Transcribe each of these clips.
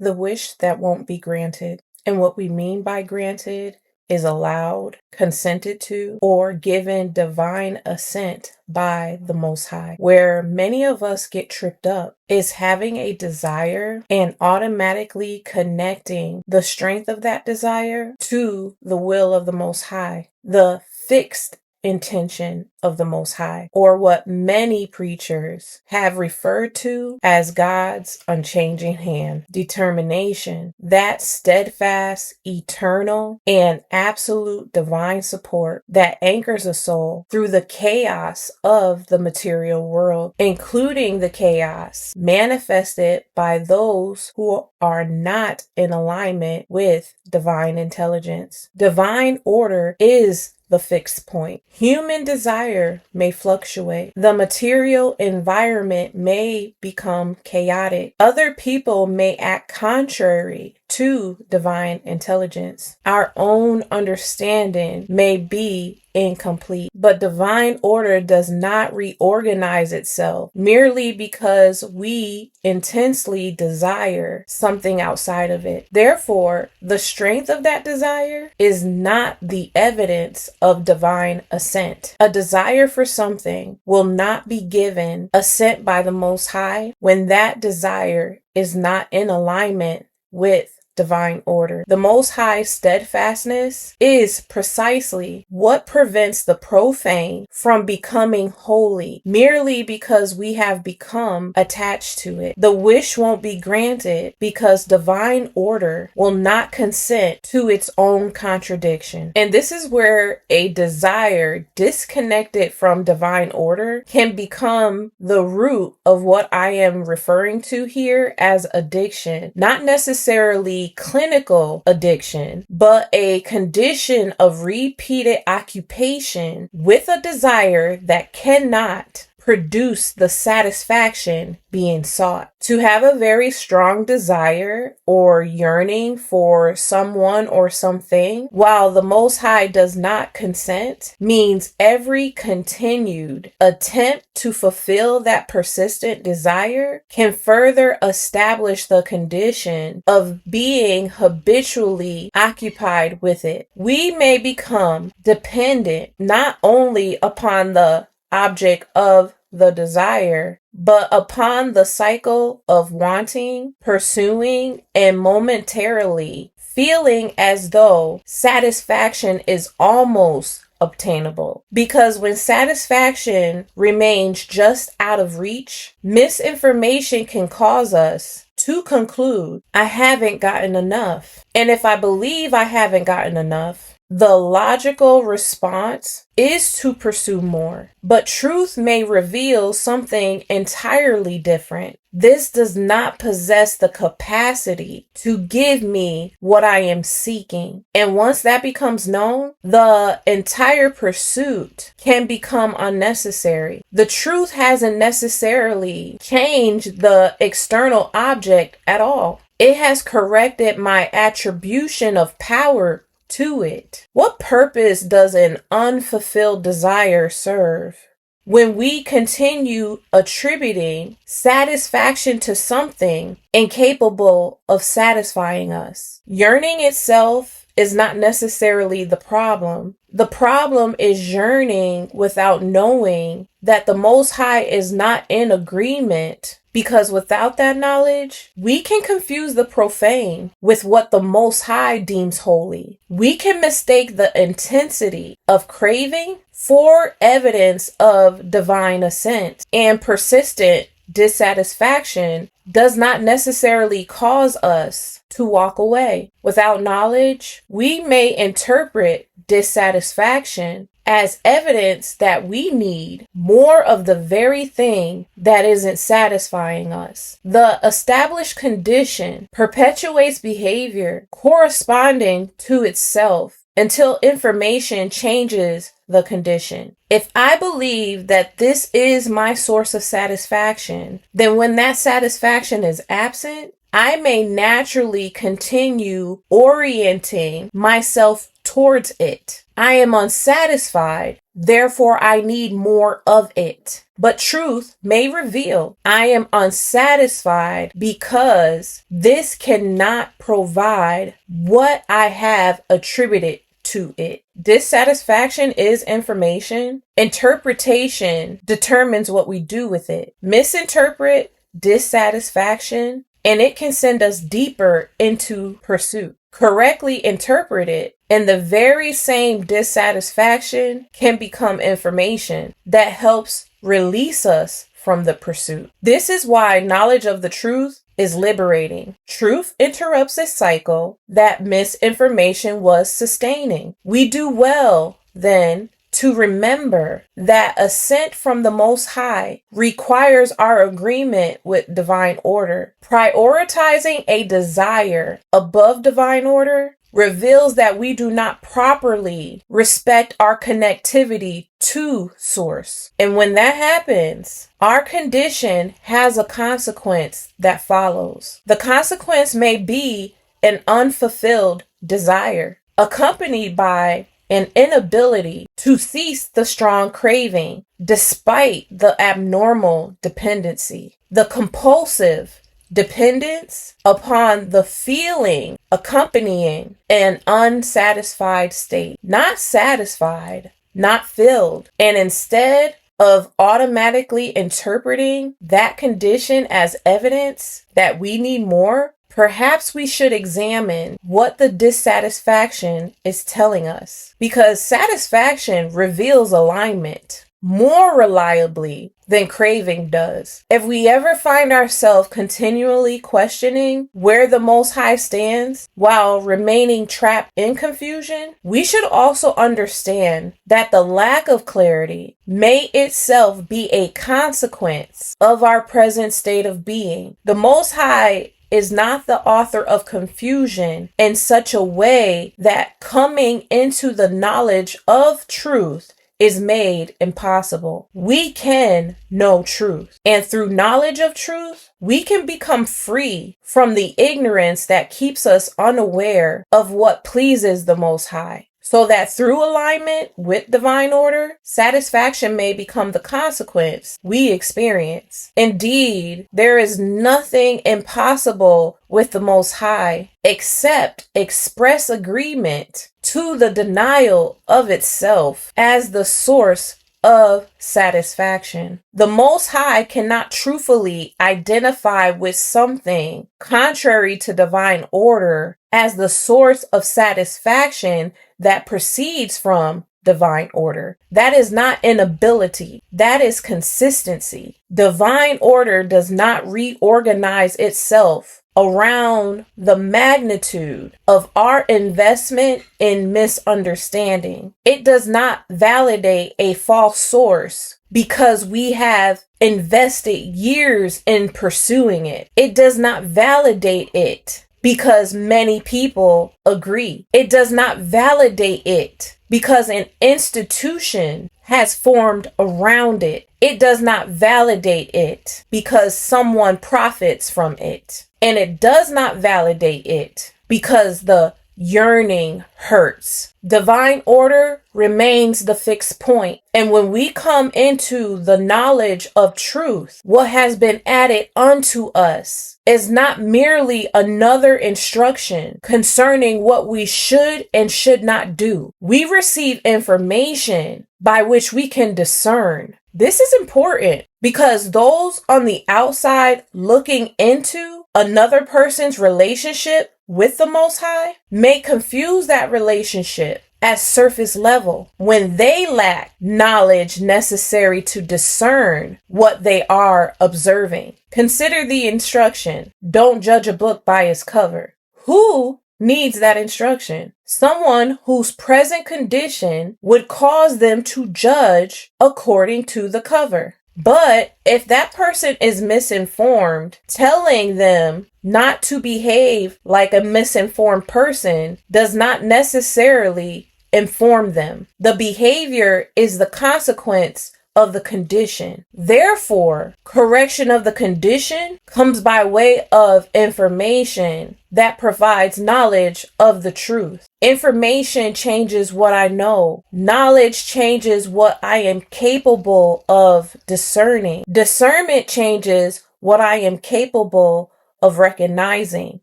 the wish that won't be granted. And what we mean by granted is allowed, consented to, or given divine assent by the Most High. Where many of us get tripped up is having a desire and automatically connecting the strength of that desire to the will of the Most High, the fixed intention of the Most High, or what many preachers have referred to as God's unchanging hand, determination, that steadfast, eternal, and absolute divine support that anchors a soul through the chaos of the material world, including the chaos manifested by those who are not in alignment with divine intelligence. Divine order is the fixed point. Human desire may fluctuate. The material environment may become chaotic. Other people may act contrary to divine intelligence. Our own understanding may be incomplete, but divine order does not reorganize itself merely because we intensely desire something outside of it. Therefore, the strength of that desire is not the evidence of divine assent. A desire for something will not be given assent by the Most High when that desire is not in alignment with divine order. The Most High steadfastness is precisely what prevents the profane from becoming holy merely because we have become attached to it. The wish won't be granted because divine order will not consent to its own contradiction. And this is where a desire disconnected from divine order can become the root of what I am referring to here as addiction, not necessarily clinical addiction, but a condition of repeated occupation with a desire that cannot produce the satisfaction being sought. To have a very strong desire or yearning for someone or something while the Most High does not consent means every continued attempt to fulfill that persistent desire can further establish the condition of being habitually occupied with it. We may become dependent not only upon the object of the desire, but upon the cycle of wanting, pursuing, and momentarily feeling as though satisfaction is almost obtainable. Because when satisfaction remains just out of reach, misinformation can cause us to conclude, I haven't gotten enough. And if I believe I haven't gotten enough, the logical response is to pursue more. But truth may reveal something entirely different. This does not possess the capacity to give me what I am seeking. And once that becomes known, the entire pursuit can become unnecessary. The truth hasn't necessarily changed the external object at all. It has corrected my attribution of power to it. What purpose does an unfulfilled desire serve? When we continue attributing satisfaction to something incapable of satisfying us. Yearning itself is not necessarily the problem. The problem is yearning without knowing that the Most High is not in agreement, because without that knowledge, we can confuse the profane with what the Most High deems holy. We can mistake the intensity of craving for evidence of divine assent, and persistent dissatisfaction does not necessarily cause us to walk away. Without knowledge, we may interpret dissatisfaction as evidence that we need more of the very thing that isn't satisfying us. The established condition perpetuates behavior corresponding to itself until information changes the condition. If I believe that this is my source of satisfaction, then when that satisfaction is absent, I may naturally continue orienting myself towards it. I am unsatisfied, therefore I need more of it. But truth may reveal I am unsatisfied because this cannot provide what I have attributed to it. Dissatisfaction is information. Interpretation determines what we do with it. Misinterpret dissatisfaction, and it can send us deeper into pursuit. Correctly interpret it, and the very same dissatisfaction can become information that helps release us from the pursuit. This is why knowledge of the truth is liberating. Truth interrupts a cycle that misinformation was sustaining. We do well, then, to remember that assent from the Most High requires our agreement with divine order. Prioritizing a desire above divine order reveals that we do not properly respect our connectivity to Source. And when that happens, our condition has a consequence that follows. The consequence may be an unfulfilled desire, accompanied by an inability to cease the strong craving despite the abnormal dependency. The compulsive dependence upon the feeling accompanying an unsatisfied state. Not satisfied, not filled. And instead of automatically interpreting that condition as evidence that we need more, perhaps we should examine what the dissatisfaction is telling us, because satisfaction reveals alignment more reliably than craving does. If we ever find ourselves continually questioning where the Most High stands while remaining trapped in confusion, we should also understand that the lack of clarity may itself be a consequence of our present state of being. The Most High is not the author of confusion in such a way that coming into the knowledge of truth is made impossible. We can know truth, and through knowledge of truth, we can become free from the ignorance that keeps us unaware of what pleases the Most High. So that through alignment with divine order, satisfaction may become the consequence we experience. Indeed, there is nothing impossible with the Most High except express agreement to the denial of itself as the source of satisfaction. The Most High cannot truthfully identify with something contrary to divine order as the source of satisfaction that proceeds from divine order. That is not inability. That is consistency. Divine order does not reorganize itself around the magnitude of our investment in misunderstanding. It does not validate a false source because we have invested years in pursuing it. It does not validate it because many people agree. It does not validate it because an institution has formed around it. It does not validate it because someone profits from it. And it does not validate it because the yearning hurts. Divine order remains the fixed point. And when we come into the knowledge of truth, what has been added unto us is not merely another instruction concerning what we should and should not do. We receive information by which we can discern. This is important because those on the outside looking into another person's relationship with the Most High may confuse that relationship as surface level when they lack knowledge necessary to discern what they are observing. Consider the instruction, don't judge a book by its cover. Who needs that instruction? Someone whose present condition would cause them to judge according to the cover. But if that person is misinformed, telling them not to behave like a misinformed person does not necessarily inform them. The behavior is the consequence of the condition. Therefore, correction of the condition comes by way of information that provides knowledge of the truth. Information changes what I know. Knowledge changes what I am capable of discerning. Discernment changes what I am capable of recognizing.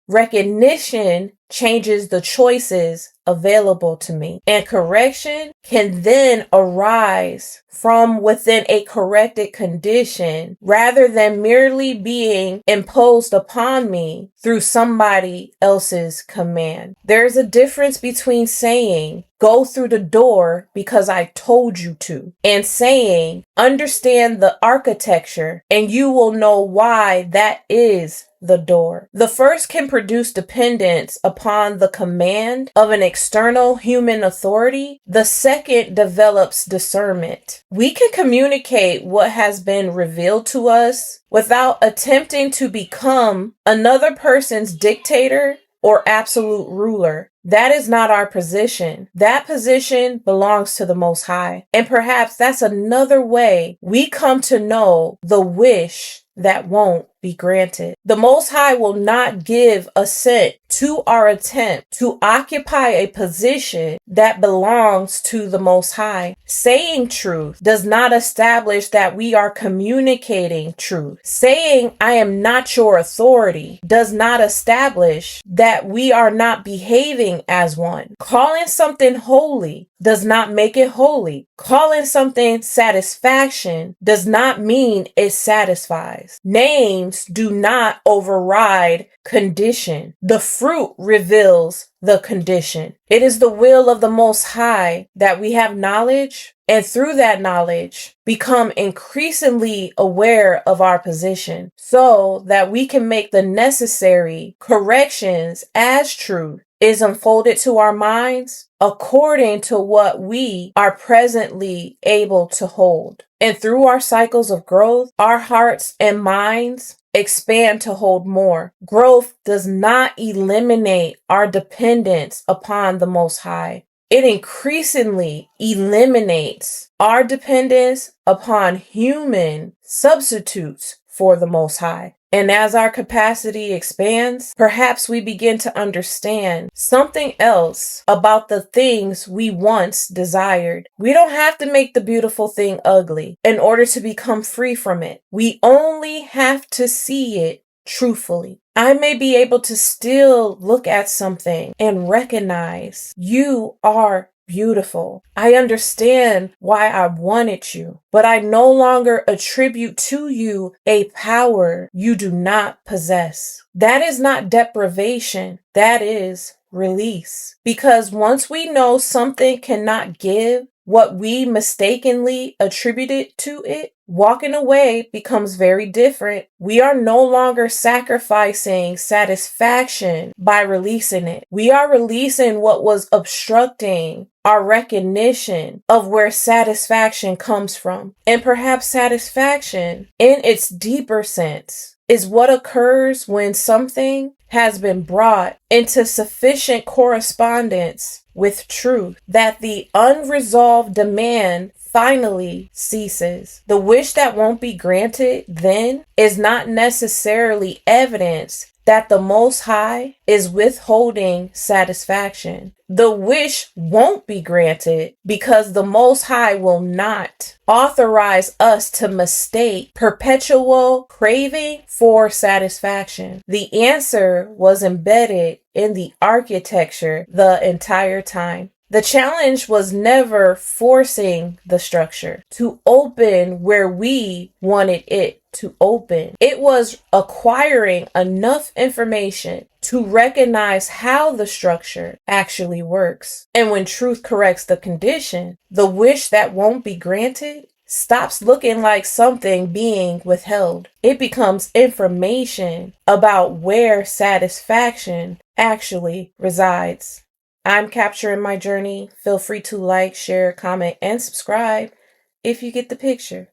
Recognition changes the choices available to me. And correction can then arise from within a corrected condition rather than merely being imposed upon me through somebody else's command. There's a difference between saying, go through the door because I told you to, and saying, understand the architecture and you will know why that is the door. The first can produce dependence upon the command of an external human authority. The second develops discernment. We can communicate what has been revealed to us without attempting to become another person's dictator or absolute ruler. That is not our position. That position belongs to the Most High. And perhaps that's another way we come to know the wish that won't be granted. The Most High will not give assent to our attempt to occupy a position that belongs to the Most High. Saying truth does not establish that we are communicating truth. Saying I am not your authority does not establish that we are not behaving as one. Calling something holy does not make it holy. Calling something satisfaction does not mean it satisfies. Names do not override condition. The fruit reveals the condition. It is the will of the Most High that we have knowledge, and through that knowledge become increasingly aware of our position so that we can make the necessary corrections as truth is unfolded to our minds according to what we are presently able to hold. And through our cycles of growth, our hearts and minds expand to hold more. Growth does not eliminate our dependence upon the Most High. It increasingly eliminates our dependence upon human substitutes for the Most High. And as our capacity expands, perhaps we begin to understand something else about the things we once desired. We don't have to make the beautiful thing ugly in order to become free from it. We only have to see it truthfully. I may be able to still look at something and recognize you are beautiful. I understand why I wanted you, but I no longer attribute to you a power you do not possess. That is not deprivation. That is release. Because once we know something cannot give what we mistakenly attributed to it, walking away becomes very different. We are no longer sacrificing satisfaction by releasing it. We are releasing what was obstructing our recognition of where satisfaction comes from. And perhaps satisfaction, in its deeper sense, is what occurs when something has been brought into sufficient correspondence with truth that the unresolved demand finally ceases. The wish that won't be granted then is not necessarily evidence that the Most High is withholding satisfaction. The wish won't be granted because the Most High will not authorize us to mistake perpetual craving for satisfaction. The answer was embedded in the architecture the entire time. The challenge was never forcing the structure to open where we wanted it to open. It was acquiring enough information to recognize how the structure actually works. And when truth corrects the condition, the wish that won't be granted stops looking like something being withheld. It becomes information about where satisfaction actually resides. I'm capturing my journey. Feel free to like, share, comment, and subscribe if you get the picture.